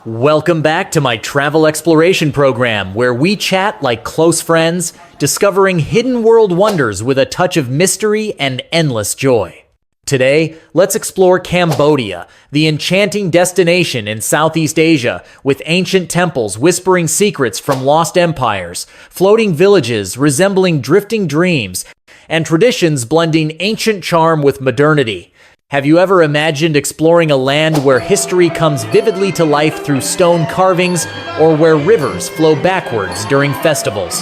Welcome back to my travel exploration program, where we chat like close friends, discovering hidden world wonders with a touch of mystery and endless joy. Today, let's explore Cambodia, the enchanting destination in Southeast Asia, with ancient temples whispering secrets from lost empires, floating villages resembling drifting dreams, and traditions blending ancient charm with modernity. Have you ever imagined exploring a land where history comes vividly to life through stone carvings, or where rivers flow backwards during festivals?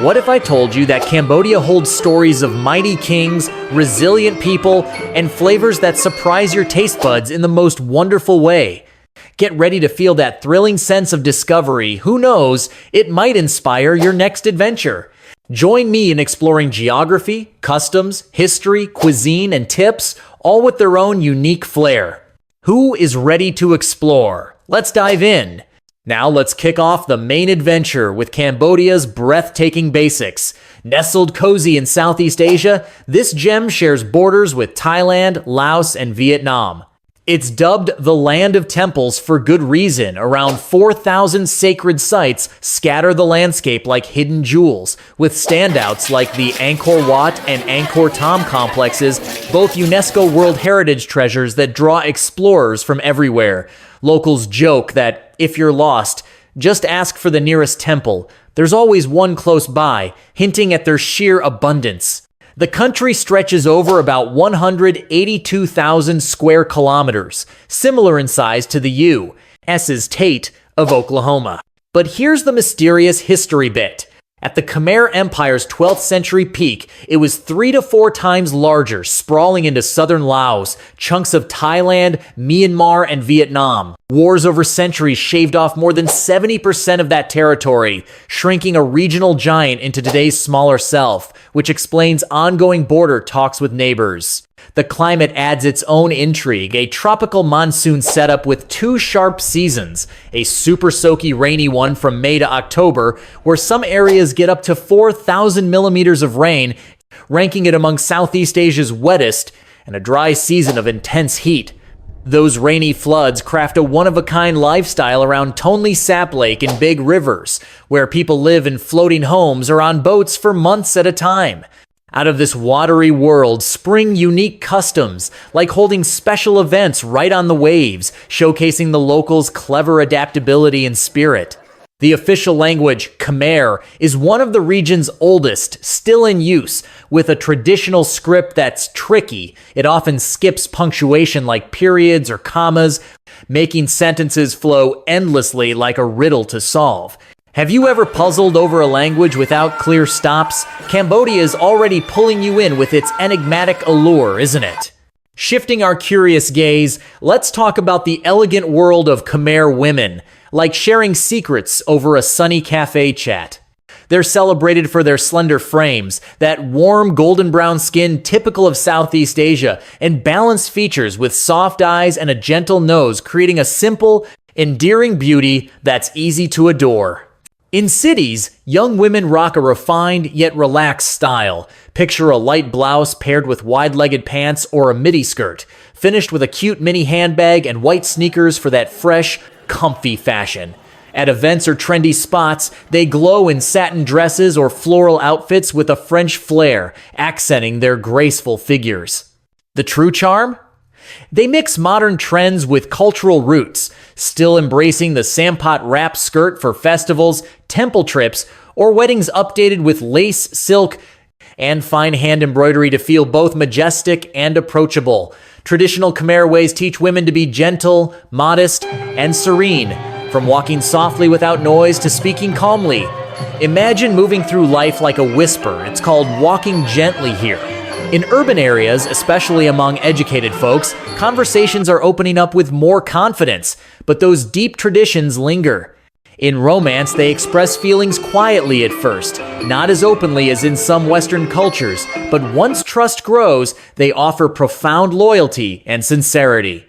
What if I told you that Cambodia holds stories of mighty kings, resilient people, and flavors that surprise your taste buds in the most wonderful way? Get ready to feel that thrilling sense of discovery. Who knows, it might inspire your next adventure. Join me in exploring geography, customs, history, cuisine, and tips, all with their own unique flair. Who is ready to explore? Let's dive in. Now let's kick off the main adventure with Cambodia's breathtaking basics. Nestled cozy in Southeast Asia, this gem shares borders with Thailand, Laos, and Vietnam. It's dubbed the Land of Temples for good reason. Around 4,000 sacred sites scatter the landscape like hidden jewels, with standouts like the Angkor Wat and Angkor Thom complexes, both UNESCO World Heritage treasures that draw explorers from everywhere. Locals joke that if you're lost, just ask for the nearest temple. There's always one close by, hinting at their sheer abundance. The country stretches over about 182,000 square kilometers, similar in size to the U.S.'s Tate of Oklahoma. But here's the mysterious history bit. At the Khmer Empire's 12th century peak, it was 3 to 4 times larger, sprawling into southern Laos, chunks of Thailand, Myanmar, and Vietnam. Wars over centuries shaved off more than 70% of that territory, shrinking a regional giant into today's smaller self, which explains ongoing border talks with neighbors. The climate adds its own intrigue, a tropical monsoon setup with 2 sharp seasons, a super soaky rainy one from May to October, where some areas get up to 4,000 millimeters of rain, ranking it among Southeast Asia's wettest, and a dry season of intense heat. Those rainy floods craft a one-of-a-kind lifestyle around Tonle Sap Lake and big rivers, where people live in floating homes or on boats for months at a time. Out of this watery world spring unique customs, like holding special events right on the waves, showcasing the locals' clever adaptability and spirit. The official language, Khmer, is one of the region's oldest, still in use, with a traditional script that's tricky. It often skips punctuation like periods or commas, making sentences flow endlessly like a riddle to solve. Have you ever puzzled over a language without clear stops? Cambodia is already pulling you in with its enigmatic allure, isn't it? Shifting our curious gaze, let's talk about the elegant world of Khmer women, like sharing secrets over a sunny cafe chat. They're celebrated for their slender frames, that warm golden brown skin typical of Southeast Asia, and balanced features with soft eyes and a gentle nose, creating a simple, endearing beauty that's easy to adore. In cities, young women rock a refined yet relaxed style. Picture a light blouse paired with wide-legged pants or a midi skirt, finished with a cute mini handbag and white sneakers for that fresh, comfy fashion. At events or trendy spots, they glow in satin dresses or floral outfits with a French flair, accenting their graceful figures. The true charm? They mix modern trends with cultural roots, still embracing the Sampot wrap skirt for festivals, temple trips, or weddings updated with lace, silk, and fine hand embroidery to feel both majestic and approachable. Traditional Khmer ways teach women to be gentle, modest, and serene, from walking softly without noise to speaking calmly. Imagine moving through life like a whisper. It's called walking gently here. In urban areas, especially among educated folks, conversations are opening up with more confidence, but those deep traditions linger. In romance, they express feelings quietly at first, not as openly as in some Western cultures, but once trust grows, they offer profound loyalty and sincerity.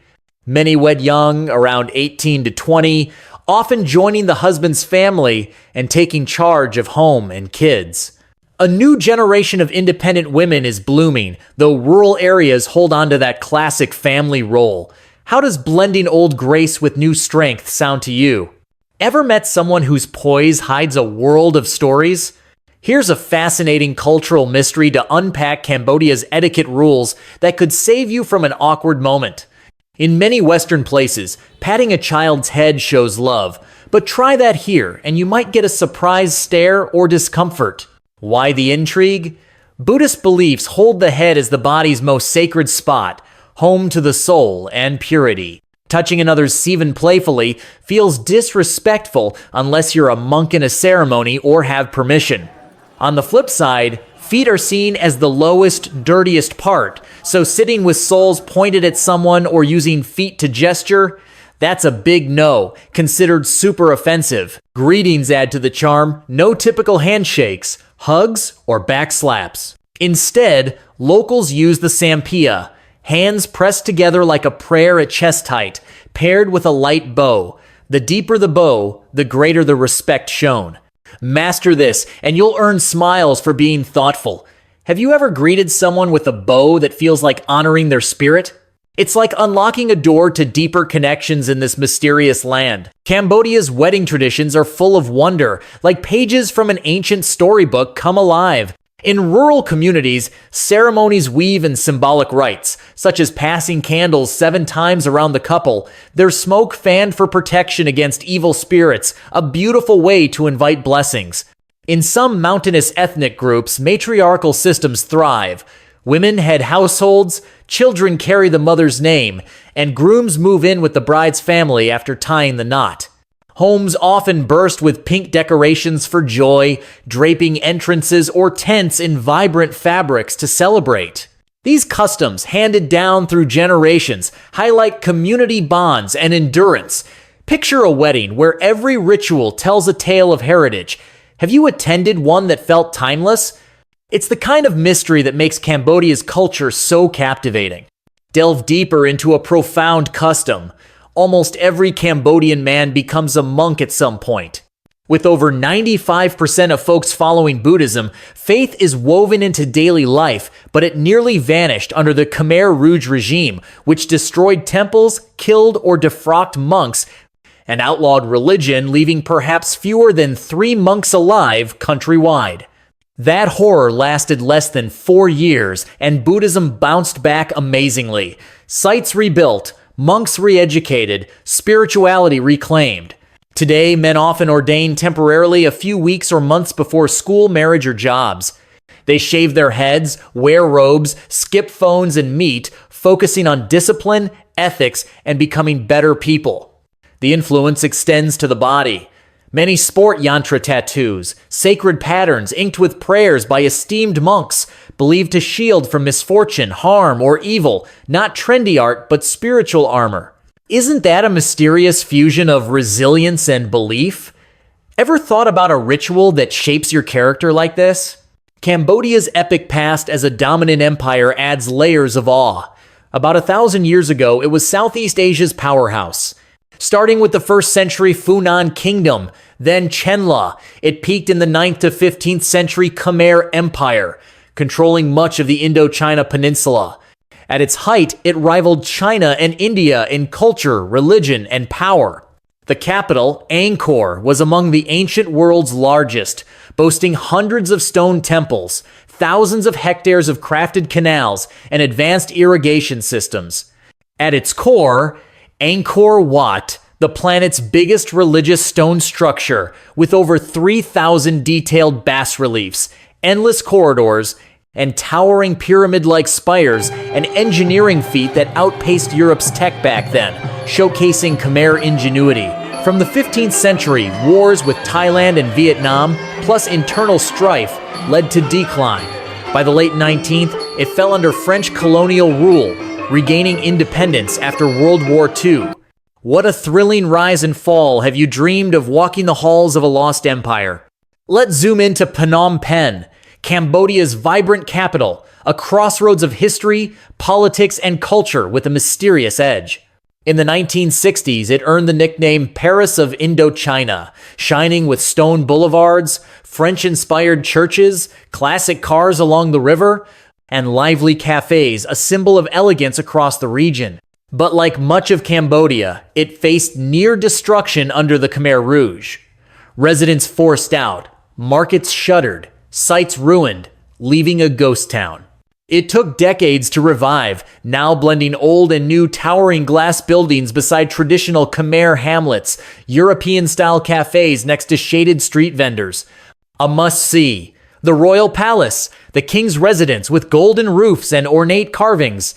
Many wed young, around 18 to 20, often joining the husband's family and taking charge of home and kids. A new generation of independent women is blooming, though rural areas hold on to that classic family role. How does blending old grace with new strength sound to you? Ever met someone whose poise hides a world of stories? Here's a fascinating cultural mystery to unpack Cambodia's etiquette rules that could save you from an awkward moment. In many Western places, patting a child's head shows love, but try that here and you might get a surprise stare or discomfort. Why the intrigue? Buddhist beliefs hold the head as the body's most sacred spot, home to the soul and purity. Touching another's even playfully feels disrespectful unless you're a monk in a ceremony or have permission. On the flip side, feet are seen as the lowest, dirtiest part, so sitting with soles pointed at someone or using feet to gesture, that's a big no, considered super offensive. Greetings add to the charm, no typical handshakes, hugs, or back slaps. Instead, locals use the sampia, hands pressed together like a prayer at chest height, paired with a light bow. The deeper the bow, the greater the respect shown. Master this, and you'll earn smiles for being thoughtful. Have you ever greeted someone with a bow that feels like honoring their spirit? It's like unlocking a door to deeper connections in this mysterious land. Cambodia's wedding traditions are full of wonder, like pages from an ancient storybook come alive. In rural communities, ceremonies weave in symbolic rites, such as passing candles 7 times around the couple, their smoke fanned for protection against evil spirits, a beautiful way to invite blessings. In some mountainous ethnic groups, matriarchal systems thrive. Women head households, children carry the mother's name, and grooms move in with the bride's family after tying the knot. Homes often burst with pink decorations for joy, draping entrances or tents in vibrant fabrics to celebrate. These customs, handed down through generations, highlight community bonds and endurance. Picture a wedding where every ritual tells a tale of heritage. Have you attended one that felt timeless? It's the kind of mystery that makes Cambodia's culture so captivating. Delve deeper into a profound custom. Almost every Cambodian man becomes a monk at some point. With over 95% of folks following Buddhism, faith is woven into daily life, but it nearly vanished under the Khmer Rouge regime, which destroyed temples, killed or defrocked monks, and outlawed religion, leaving perhaps fewer than 3 monks alive countrywide. That horror lasted less than 4 years, and Buddhism bounced back amazingly. Sites rebuilt, monks re-educated, spirituality reclaimed. Today, men often ordain temporarily a few weeks or months before school, marriage, or jobs. They shave their heads, wear robes, skip phones, and meet, focusing on discipline, ethics, and becoming better people. The influence extends to the body. Many sport yantra tattoos, sacred patterns inked with prayers by esteemed monks, believed to shield from misfortune, harm, or evil, not trendy art, but spiritual armor. Isn't that a mysterious fusion of resilience and belief? Ever thought about a ritual that shapes your character like this? Cambodia's epic past as a dominant empire adds layers of awe. About 1,000 years ago, it was Southeast Asia's powerhouse. Starting with the 1st century Phnom kingdom, then Chenla, it peaked in the 9th to 15th century Khmer Empire, controlling much of the Indochina peninsula. At its height, it rivaled China and India in culture, religion, and power. The capital, Angkor, was among the ancient world's largest, boasting hundreds of stone temples, thousands of hectares of crafted canals, and advanced irrigation systems. At its core, Angkor Wat, the planet's biggest religious stone structure, with over 3,000 detailed bas-reliefs, endless corridors, and towering pyramid-like spires, an engineering feat that outpaced Europe's tech back then, showcasing Khmer ingenuity. From the 15th century, wars with Thailand and Vietnam, plus internal strife, led to decline. By the late 19th, it fell under French colonial rule, regaining independence after World War II. What a thrilling rise and fall. Have you dreamed of walking the halls of a lost empire? Let's zoom into Phnom Penh, Cambodia's vibrant capital, a crossroads of history, politics, and culture with a mysterious edge. In the 1960s, it earned the nickname Paris of Indochina, shining with stone boulevards, French-inspired churches, classic cars along the river, and lively cafes, a symbol of elegance across the region. But like much of Cambodia, it faced near destruction under the Khmer Rouge. Residents forced out, markets shuttered, sites ruined, leaving a ghost town. It took decades to revive, now blending old and new towering glass buildings beside traditional Khmer hamlets, European-style cafes next to shaded street vendors. A must-see. The Royal Palace, the king's residence with golden roofs and ornate carvings,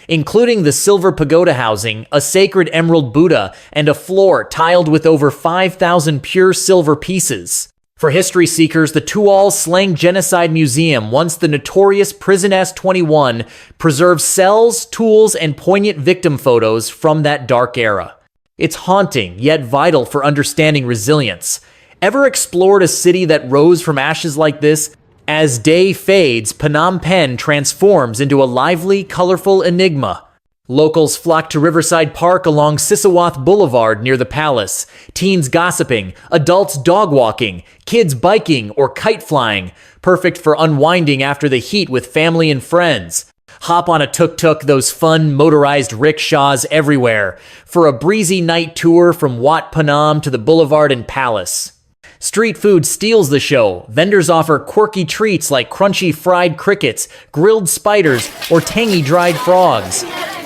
including the silver pagoda housing, a sacred emerald Buddha, and a floor tiled with over 5,000 pure silver pieces. For history seekers, the Tuol Sleng Genocide Museum, once the notorious Prison S-21, preserves cells, tools, and poignant victim photos from that dark era. It's haunting, yet vital for understanding resilience. Ever explored a city that rose from ashes like this? As day fades, Phnom Penh transforms into a lively, colorful enigma. Locals flock to Riverside Park along Sisawath Boulevard near the palace. Teens gossiping, adults dog walking, kids biking or kite flying, perfect for unwinding after the heat with family and friends. Hop on a tuk-tuk, those fun motorized rickshaws everywhere, for a breezy night tour from Wat Phnom to the boulevard and palace. Street food steals the show. Vendors offer quirky treats like crunchy fried crickets, grilled spiders, or tangy dried frogs.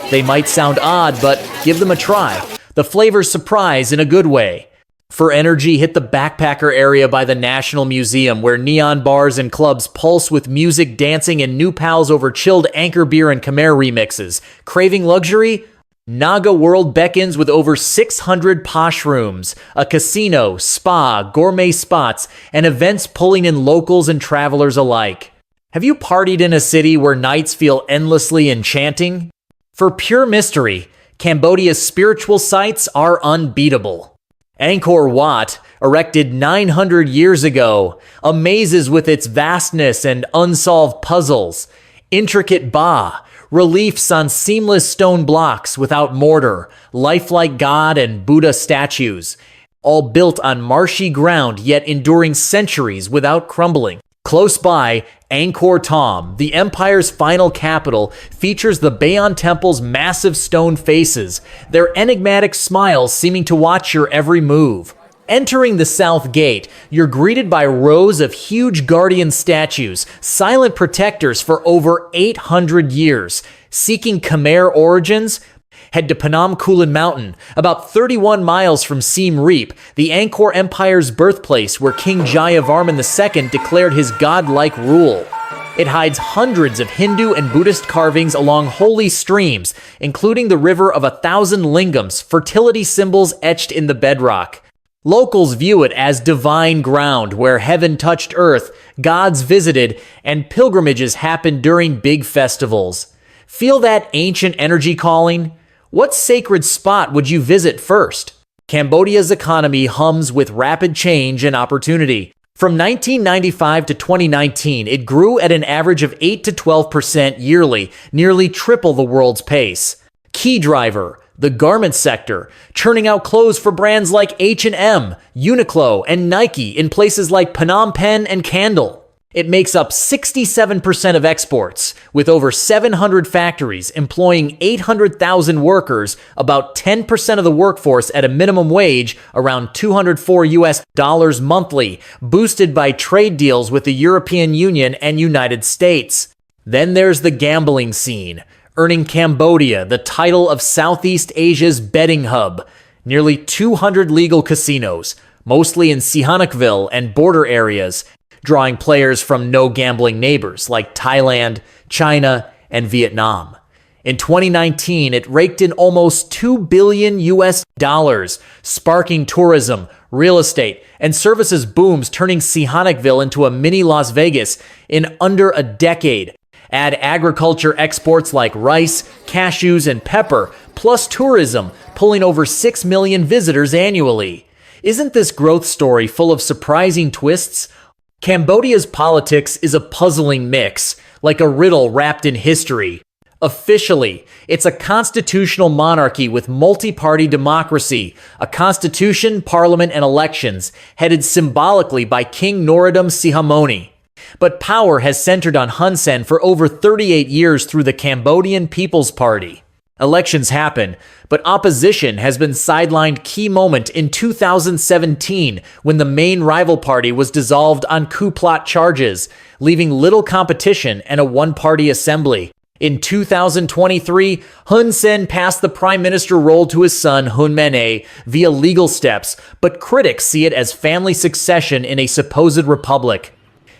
They might sound odd, but give them a try. The flavors surprise in a good way. For energy, hit the backpacker area by the National Museum, where neon bars and clubs pulse with music, dancing, and new pals over chilled Angkor beer and Khmer remixes. Craving luxury? Naga World beckons with over 600 posh rooms, a casino, spa, gourmet spots, and events pulling in locals and travelers alike. Have you partied in a city where nights feel endlessly enchanting? For pure mystery, Cambodia's spiritual sites are unbeatable. Angkor Wat, erected 900 years ago, amazes with its vastness and unsolved puzzles. Intricate Ba, reliefs on seamless stone blocks without mortar, lifelike God and Buddha statues, all built on marshy ground yet enduring centuries without crumbling. Close by, Angkor Thom, the empire's final capital, features the Bayon Temple's massive stone faces, their enigmatic smiles seeming to watch your every move. Entering the south gate, you're greeted by rows of huge guardian statues, silent protectors for over 800 years. Seeking Khmer origins? Head to Phnom Kulen Mountain, about 31 miles from Siem Reap, the Angkor Empire's birthplace where King Jayavarman II declared his godlike rule. It hides hundreds of Hindu and Buddhist carvings along holy streams, including the River of 1,000 Lingams, fertility symbols etched in the bedrock. Locals view it as divine ground where heaven touched earth, gods visited, and pilgrimages happened during big festivals. Feel that ancient energy calling? What sacred spot would you visit first? Cambodia's economy hums with rapid change and opportunity. From 1995 to 2019, it grew at an average of 8 to 12% yearly, nearly triple the world's pace. Key driver: the garment sector, churning out clothes for brands like H&M, Uniqlo, and Nike in places like Phnom Penh and Kandal. It makes up 67% of exports, with over 700 factories employing 800,000 workers, about 10% of the workforce at a minimum wage, around $204 monthly, boosted by trade deals with the European Union and United States. Then there's the gambling scene, earning Cambodia the title of Southeast Asia's betting hub. Nearly 200 legal casinos, mostly in Sihanoukville and border areas, drawing players from no-gambling neighbors like Thailand, China, and Vietnam. In 2019, it raked in almost $2 billion, sparking tourism, real estate, and services booms, turning Sihanoukville into a mini Las Vegas in under a decade. Add agriculture exports like rice, cashews, and pepper, plus tourism, pulling over 6 million visitors annually. Isn't this growth story full of surprising twists? Cambodia's politics is a puzzling mix, like a riddle wrapped in history. Officially, it's a constitutional monarchy with multi-party democracy, a constitution, parliament, and elections, headed symbolically by King Norodom Sihamoni. But power has centered on Hun Sen for over 38 years through the Cambodian People's Party. Elections happen, but opposition has been sidelined key moment in 2017 when the main rival party was dissolved on coup plot charges, leaving little competition and a one-party assembly. In 2023, Hun Sen passed the prime minister role to his son Hun Manet via legal steps, but critics see it as family succession in a supposed republic.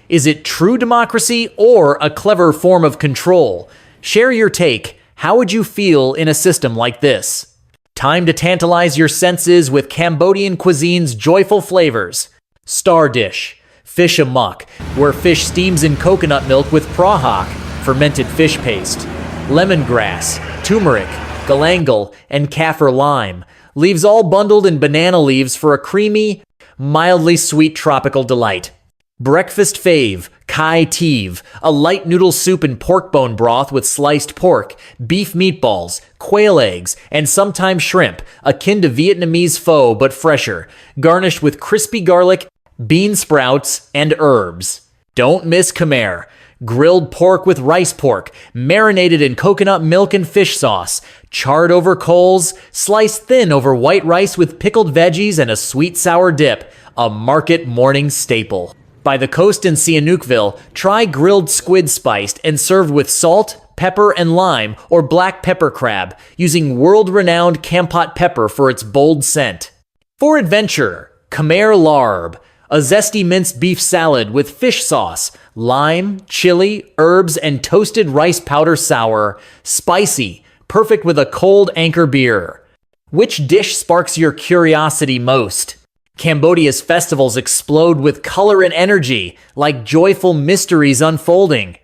Is it true democracy or a clever form of control? Share your take. How would you feel in a system like this? Time to tantalize your senses with Cambodian cuisine's joyful flavors. Star dish, fish amok, where fish steams in coconut milk with prahak, fermented fish paste, lemongrass, turmeric, galangal, and kaffir lime, leaves all bundled in banana leaves for a creamy, mildly sweet tropical delight. Breakfast fave, kai tive, a light noodle soup and pork bone broth with sliced pork, beef meatballs, quail eggs, and sometimes shrimp, akin to Vietnamese pho but fresher, garnished with crispy garlic, bean sprouts, and herbs. Don't miss Khmer. Grilled pork with rice pork, marinated in coconut milk and fish sauce, charred over coals, sliced thin over white rice with pickled veggies and a sweet sour dip, a market morning staple. By the coast in Sihanoukville, try grilled squid spiced and served with salt, pepper, and lime or black pepper crab, using world-renowned Kampot pepper for its bold scent. For adventure, Khmer larb, a zesty minced beef salad with fish sauce, lime, chili, herbs, and toasted rice powder sour, spicy, perfect with a cold Angkor beer. Which dish sparks your curiosity most? Cambodia's festivals explode with color and energy, like joyful mysteries unfolding.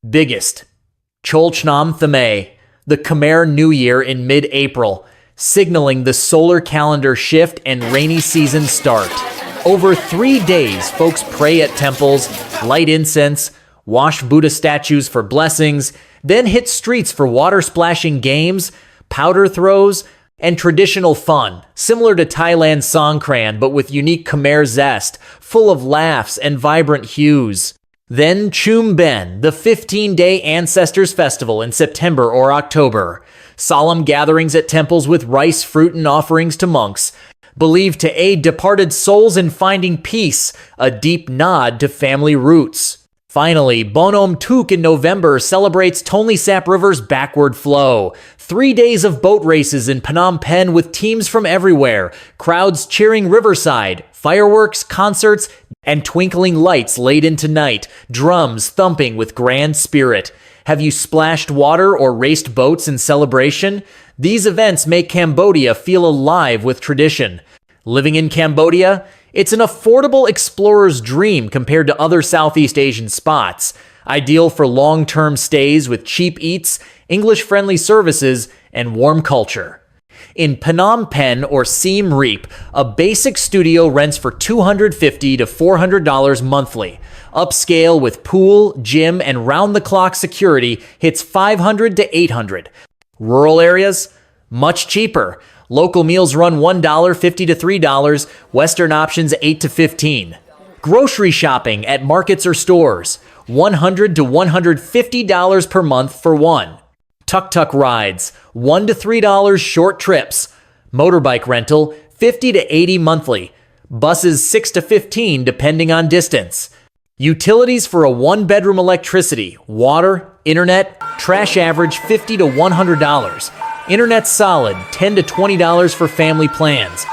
Biggest. Chol Chnam Thame, the Khmer New Year in mid-April, signaling the solar calendar shift and rainy season start. Over 3 days, folks pray at temples, light incense, wash Buddha statues for blessings, then hit streets for water-splashing games, powder throws, and traditional fun, similar to Thailand's Songkran but with unique Khmer zest, full of laughs and vibrant hues. Then Chum Ben, the 15-day Ancestors Festival in September or October. Solemn gatherings at temples with rice, fruit, and offerings to monks, believed to aid departed souls in finding peace, a deep nod to family roots. Finally, Bonom Tuk in November celebrates Tonle Sap River's backward flow. 3 days of boat races in Phnom Penh with teams from everywhere, crowds cheering riverside, fireworks, concerts, and twinkling lights late into night, drums thumping with grand spirit. Have you splashed water or raced boats in celebration? These events make Cambodia feel alive with tradition. Living in Cambodia? It's an affordable explorer's dream compared to other Southeast Asian spots, ideal for long-term stays with cheap eats, English-friendly services, and warm culture. In Phnom Penh or Siem Reap, a basic studio rents for $250 to $400 monthly. Upscale with pool, gym, and round-the-clock security hits $500 to $800. Rural areas? Much cheaper. Local meals run $1.50 to $3, Western options $8 to $15. Grocery shopping at markets or stores, $100 to $150 per month for one. Tuk-tuk rides, $1 to $3 short trips. Motorbike rental, $50 to $80 monthly. Buses $6 to $15 depending on distance. Utilities for a one-bedroom electricity, water, internet, trash average $50 to $100. Internet solid, $10 to $20 for family plans.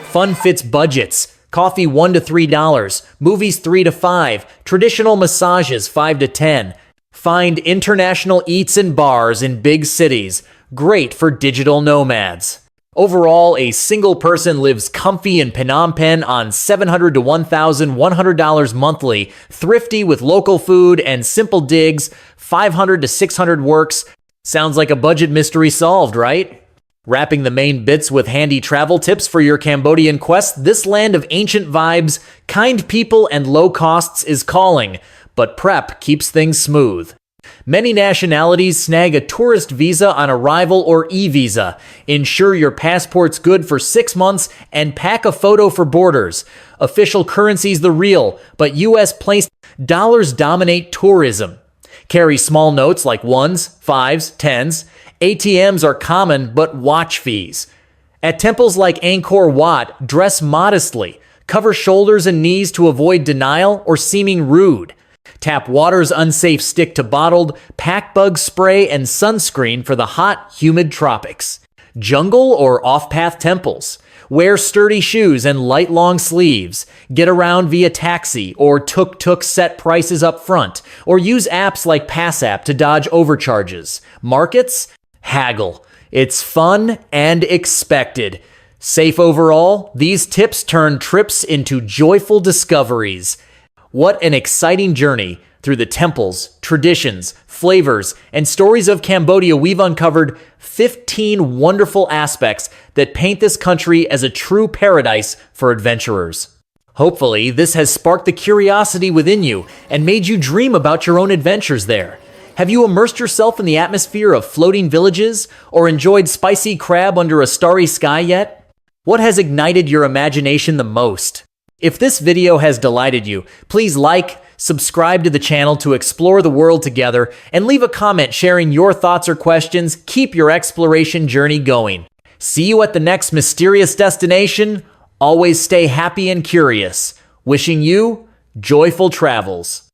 Fun fits budgets. Coffee $1 to $3, movies $3 to $5, traditional massages $5 to $10. Find international eats and bars in big cities. Great for digital nomads. Overall, a single person lives comfy in Phnom Penh on $700 to $1,100 monthly, thrifty with local food and simple digs, $500 to $600 works. Sounds like a budget mystery solved, right? Wrapping the main bits with handy travel tips for your Cambodian quest, this land of ancient vibes, kind people, and low costs is calling, but prep keeps things smooth. Many nationalities snag a tourist visa on arrival or e-visa. Ensure your passport's good for 6 months and pack a photo for borders. Official currency's the real, but US-placed dollars dominate tourism. Carry small notes like 1s, 5s, 10s. ATMs are common, but watch fees. At temples like Angkor Wat, dress modestly. Cover shoulders and knees to avoid denial or seeming rude. Tap water's unsafe stick to bottled, pack bug spray, and sunscreen for the hot, humid tropics. Jungle or off-path temples. Wear sturdy shoes and light long sleeves. Get around via taxi or tuk-tuk set prices up front. Or use apps like PassApp to dodge overcharges. Markets? Haggle. It's fun and expected. Safe overall, these tips turn trips into joyful discoveries. What an exciting journey through the temples, traditions, flavors, and stories of Cambodia. We've uncovered 15 wonderful aspects that paint this country as a true paradise for adventurers. Hopefully, this has sparked the curiosity within you and made you dream about your own adventures there. Have you immersed yourself in the atmosphere of floating villages or enjoyed spicy crab under a starry sky yet? What has ignited your imagination the most? If this video has delighted you, please like, subscribe to the channel to explore the world together, and leave a comment sharing your thoughts or questions. Keep your exploration journey going. See you at the next mysterious destination. Always stay happy and curious. Wishing you joyful travels.